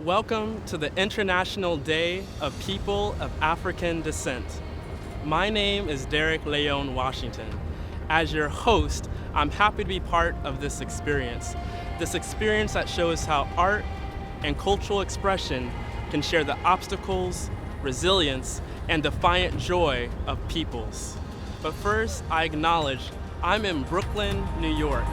Welcome to the International Day of People of African Descent. My name is Derek Leon Washington. As your host, I'm happy to be part of this experience that shows how art and cultural expression can share the obstacles, resilience, and defiant joy of peoples. But first, I acknowledge I'm in Brooklyn, New York,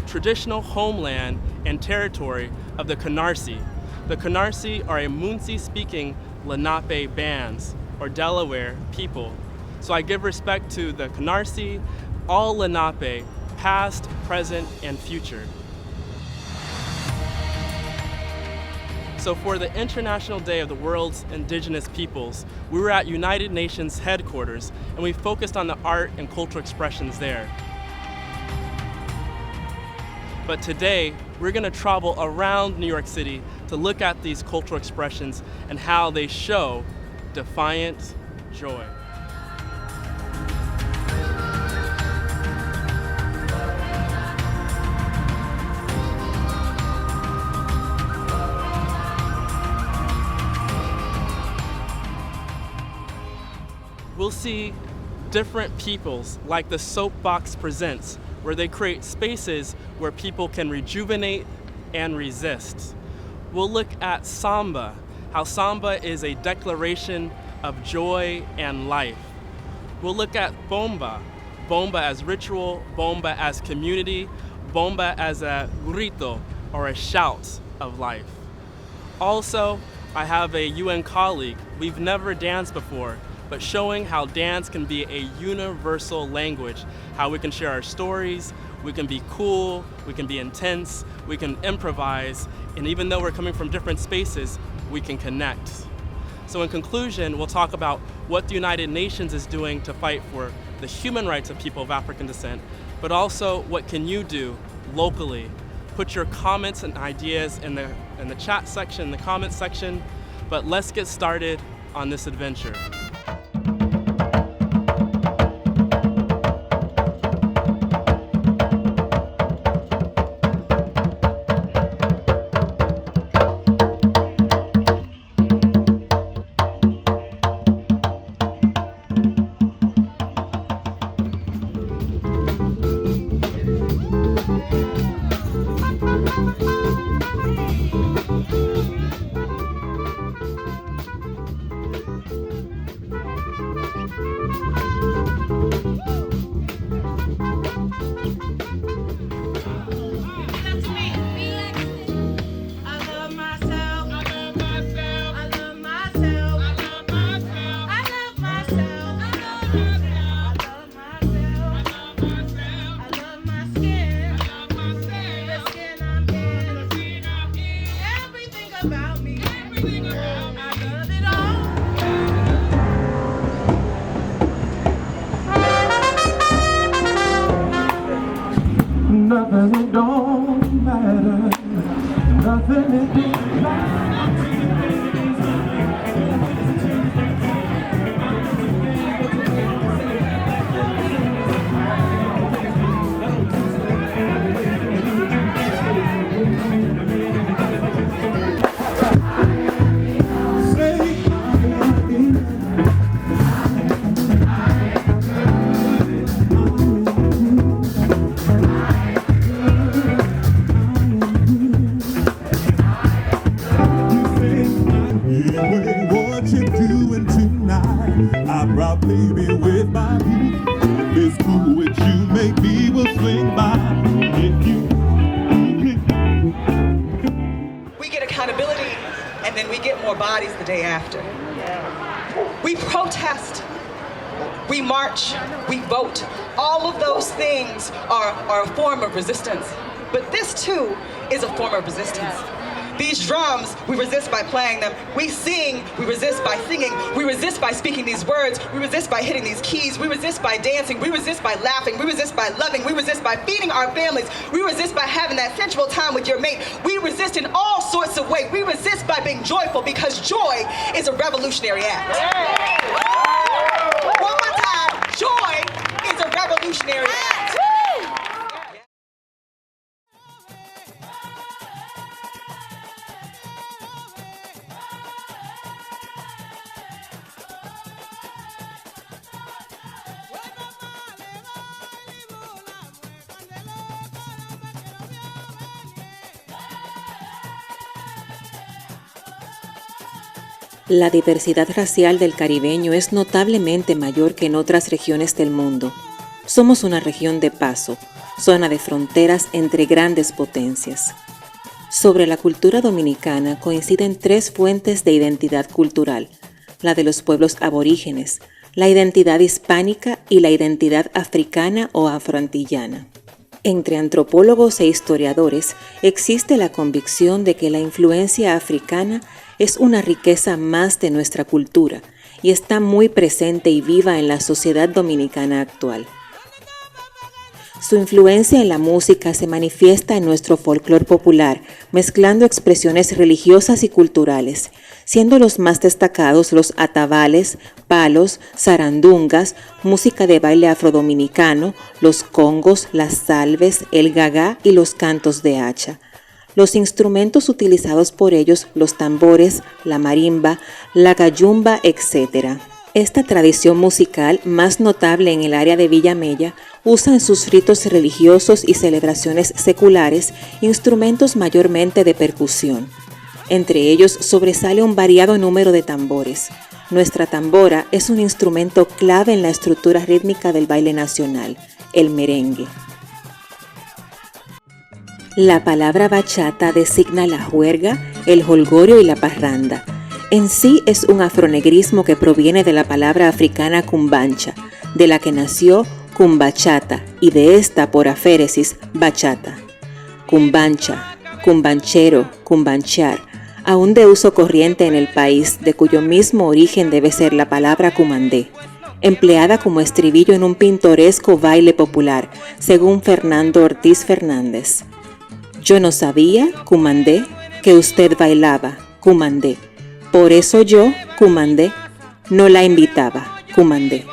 traditional homeland and territory of the Canarsie. The Canarsie are a Munsee-speaking Lenape bands, or Delaware people. So I give respect to the Canarsie, all Lenape, past, present, and future. So for the International Day of the World's Indigenous Peoples, we were at United Nations headquarters, and we focused on the art and cultural expressions there. But today, we're going to travel around New York City to look at these cultural expressions and how they show defiant joy. We'll see different peoples like the Soapbox Presents, where they create spaces where people can rejuvenate and resist. We'll look at Samba, how Samba is a declaration of joy and life. We'll look at Bomba, Bomba as ritual, Bomba as community, Bomba as a grito, or a shout of life. Also, I have a UN colleague. We've never danced before, but showing how dance can be a universal language, how we can share our stories, we can be cool, we can be intense, we can improvise, and even though we're coming from different spaces, we can connect. So in conclusion, we'll talk about what the United Nations is doing to fight for the human rights of people of African descent, but also what can you do locally. Put your comments and ideas in the chat section, the comments section, but let's get started on this adventure. Nothing it don't matter. Nothing it don't matter. What you doing tonight? I'll probably be with my boo. If it's cool with you, maybe we'll swing by. If you we get accountability, and then we get more bodies the day after. We protest, we march, we vote. All of those things are a form of resistance. But this too is a form of resistance. These drums, we resist by playing them. We sing, we resist by singing. We resist by speaking these words. We resist by hitting these keys. We resist by dancing. We resist by laughing. We resist by loving. We resist by feeding our families. We resist by having that sensual time with your mate. We resist in all sorts of ways. We resist by being joyful because joy is a revolutionary act. One more time, joy is a revolutionary act. La diversidad racial del caribeño es notablemente mayor que en otras regiones del mundo. Somos una región de paso, zona de fronteras entre grandes potencias. Sobre la cultura dominicana coinciden tres fuentes de identidad cultural: la de los pueblos aborígenes, la identidad hispánica y la identidad africana o afroantillana. Entre antropólogos e historiadores existe la convicción de que la influencia africana es una riqueza más de nuestra cultura y está muy presente y viva en la sociedad dominicana actual. Su influencia en la música se manifiesta en nuestro folclore popular, mezclando expresiones religiosas y culturales, siendo los más destacados los atabales, palos, zarandungas, música de baile afrodominicano, los congos, las salves, el gagá y los cantos de hacha. Los instrumentos utilizados por ellos, los tambores, la marimba, la gayumba, etc. Esta tradición musical, más notable en el área de Villamella, usa en sus ritos religiosos y celebraciones seculares instrumentos mayormente de percusión. Entre ellos sobresale un variado número de tambores. Nuestra tambora es un instrumento clave en la estructura rítmica del baile nacional, el merengue. La palabra bachata designa la juerga, el jolgorio y la parranda. En sí es un afronegrismo que proviene de la palabra africana cumbancha, de la que nació cumbachata y de esta, por aféresis, bachata. Cumbancha, cumbanchero, cumbanchar, aún de uso corriente en el país, de cuyo mismo origen debe ser la palabra cumandé, empleada como estribillo en un pintoresco baile popular, según Fernando Ortiz Fernández. Yo no sabía, cumandé, que usted bailaba, cumandé. Por eso yo, cumandé, no la invitaba, cumandé.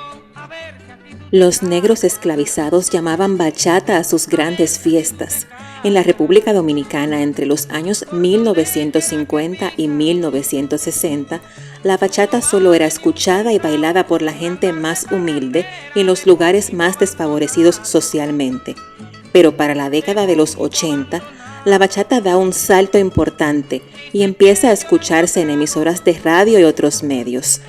Los negros esclavizados llamaban bachata a sus grandes fiestas. En la República Dominicana, entre los años 1950 y 1960, la bachata solo era escuchada y bailada por la gente más humilde y en los lugares más desfavorecidos socialmente. Pero para la década de los 80, la bachata da un salto importante y empieza a escucharse en emisoras de radio y otros medios.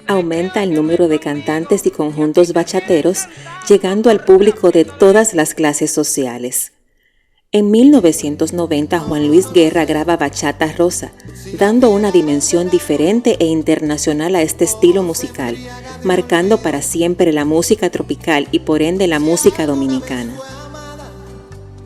Aumenta el número de cantantes y conjuntos bachateros, llegando al público de todas las clases sociales. En 1990, Juan Luis Guerra graba Bachata Rosa, dando una dimensión diferente e internacional a este estilo musical, marcando para siempre la música tropical y por ende la música dominicana.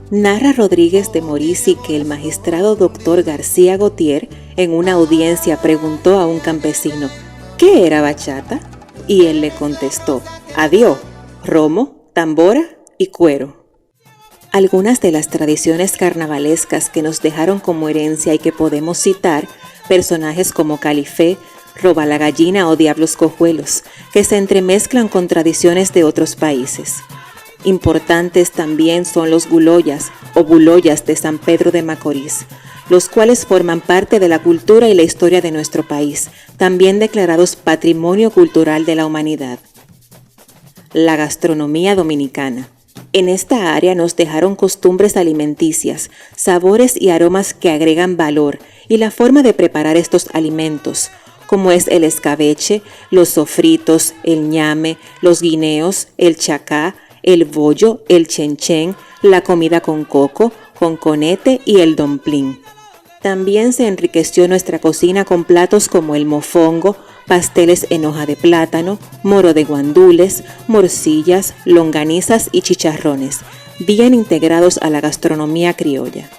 Narra Rodríguez de Morisi que el magistrado Dr. García Gautier en una audiencia preguntó a un campesino ¿qué era bachata? Y él le contestó: adiós, romo, tambora y cuero. Algunas de las tradiciones carnavalescas que nos dejaron como herencia y que podemos citar, personajes como Califé, Roba la Gallina o Diablos Cojuelos, que se entremezclan con tradiciones de otros países. Importantes también son los guloyas o buloyas de San Pedro de Macorís, los cuales forman parte de la cultura y la historia de nuestro país, también declarados Patrimonio Cultural de la Humanidad. La gastronomía dominicana. En esta área nos dejaron costumbres alimenticias, sabores y aromas que agregan valor y la forma de preparar estos alimentos, como es el escabeche, los sofritos, el ñame, los guineos, el chacá, el bollo, el chenchen, la comida con coco, con conete y el domplín. También se enriqueció nuestra cocina con platos como el mofongo, pasteles en hoja de plátano, moro de guandules, morcillas, longanizas y chicharrones, bien integrados a la gastronomía criolla.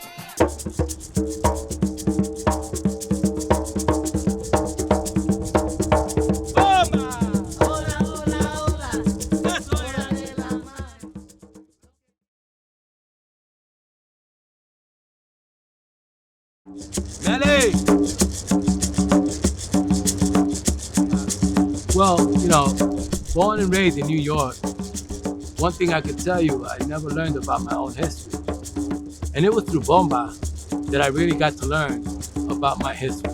Nelly! Well, born and raised in New York, one thing I could tell you, I never learned about my own history. And it was through Bomba that I really got to learn about my history.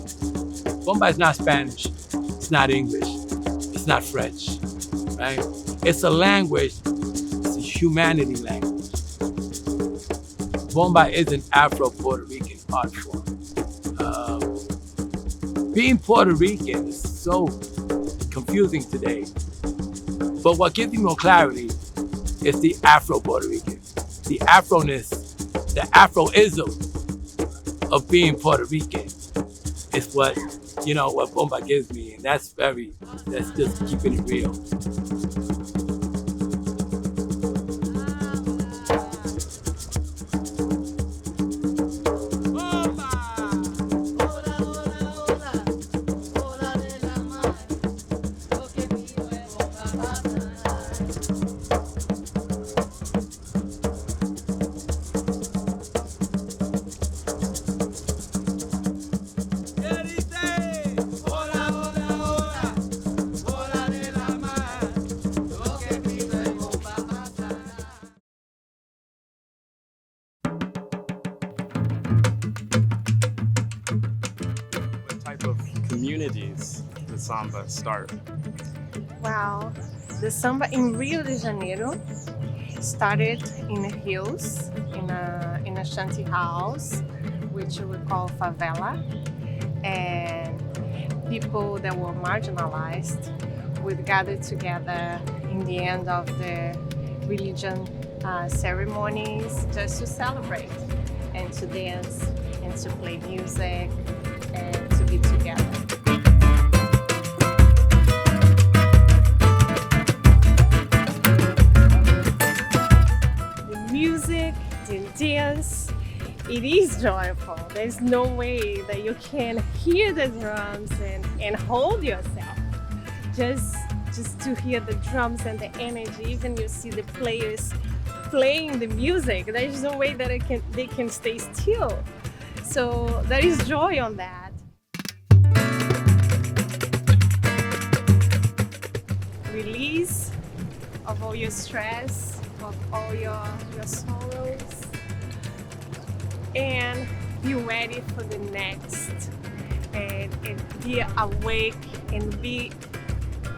Bomba is not Spanish, it's not English, it's not French, right? It's a language, it's a humanity language. Bomba is an Afro-Puerto Rican art form. Being Puerto Rican is so confusing today. But what gives me more clarity is the Afro Puerto Rican, the Afroness, the Afroism of being Puerto Rican is what bomba gives me, and that's just keeping it real. What type of communities did Samba start? Well, the samba in Rio de Janeiro started in the hills, in a shanty house, which we call favela, and people that were marginalized would gather together in the end of the religion ceremonies just to celebrate and to dance and to play music and to be together. The music, the dance, it is joyful. There's no way that you can hear the drums and hold yourself. Just to hear the drums and the energy, even you see the players playing the music, there's no way that they can stay still. So there is joy on that. Release of all your stress, of all your sorrows, and be ready for the next, and be awake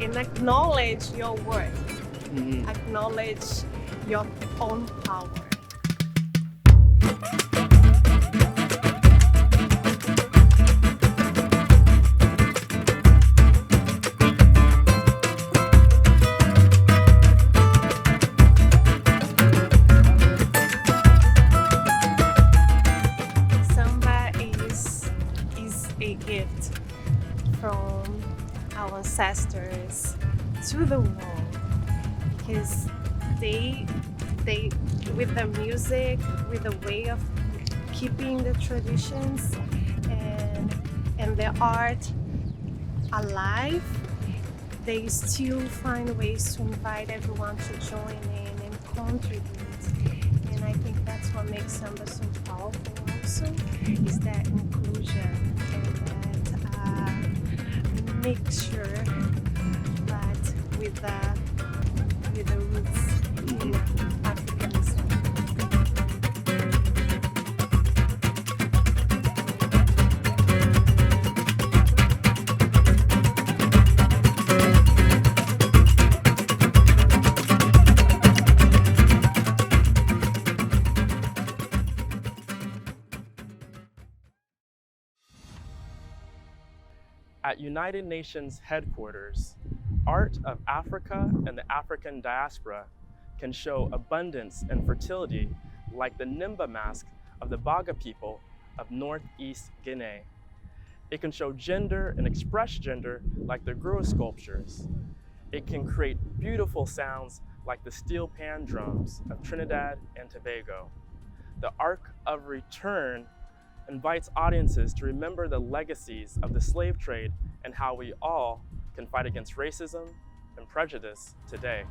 and acknowledge your worth, acknowledge your own power. Samba is a gift from our ancestors to the world, because they with the music, with the way of keeping the traditions and the art alive, they still find ways to invite everyone to join in and contribute. And I think that's what makes Samba so powerful also, is that inclusion and that mixture, but with the roots in Africanism. At United Nations headquarters, art of Africa and the African diaspora can show abundance and fertility like the Nimba mask of the Baga people of Northeast Guinea. It can show gender and express gender like the Grua sculptures. It can create beautiful sounds like the steel pan drums of Trinidad and Tobago. The Arc of Return invites audiences to remember the legacies of the slave trade and how we all can fight against racism and prejudice today.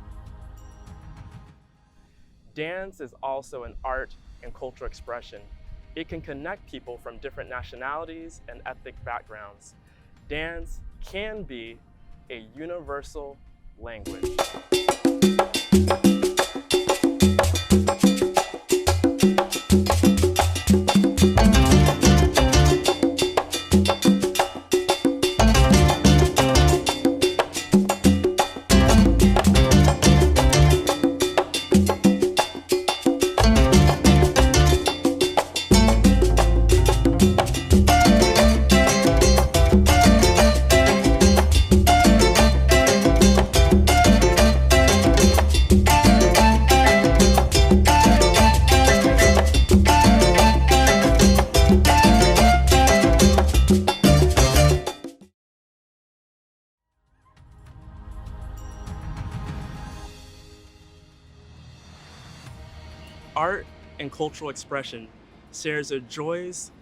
Dance is also an art and cultural expression. It can connect people from different nationalities and ethnic backgrounds. Dance can be a universal language. art and cultural expression shares the joys,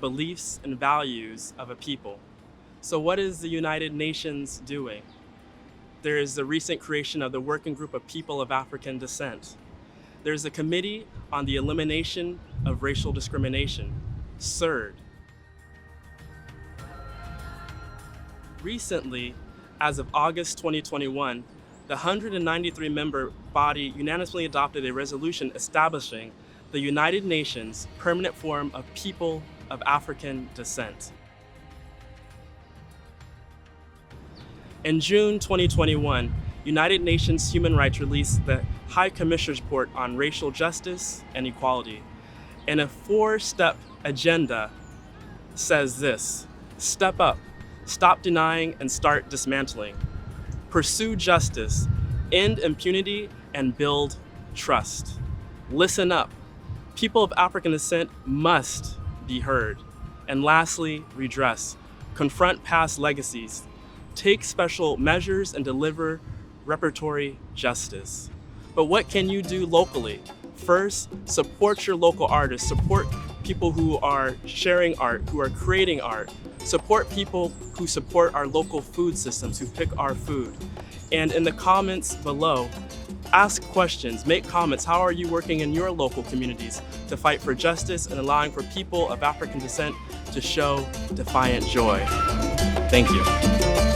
beliefs, and values of a people. So what is the United Nations doing? There is the recent creation of the Working Group of People of African Descent. There's a Committee on the Elimination of Racial Discrimination, CERD. Recently, as of August 2021, the 193-member body unanimously adopted a resolution establishing the United Nations Permanent Forum of People of African Descent. In June 2021, United Nations Human Rights released the High Commissioner's Report on Racial Justice and Equality. And a 4-step agenda says this: step up, stop denying and start dismantling. Pursue justice, end impunity, and build trust. Listen up. People of African descent must be heard. And lastly, redress. Confront past legacies. Take special measures and deliver reparatory justice. But what can you do locally? First, support your local artists. Support people who are sharing art, who are creating art. Support people who support our local food systems, who pick our food. And in the comments below, ask questions, make comments. How are you working in your local communities to fight for justice and allowing for people of African descent to show defiant joy? Thank you.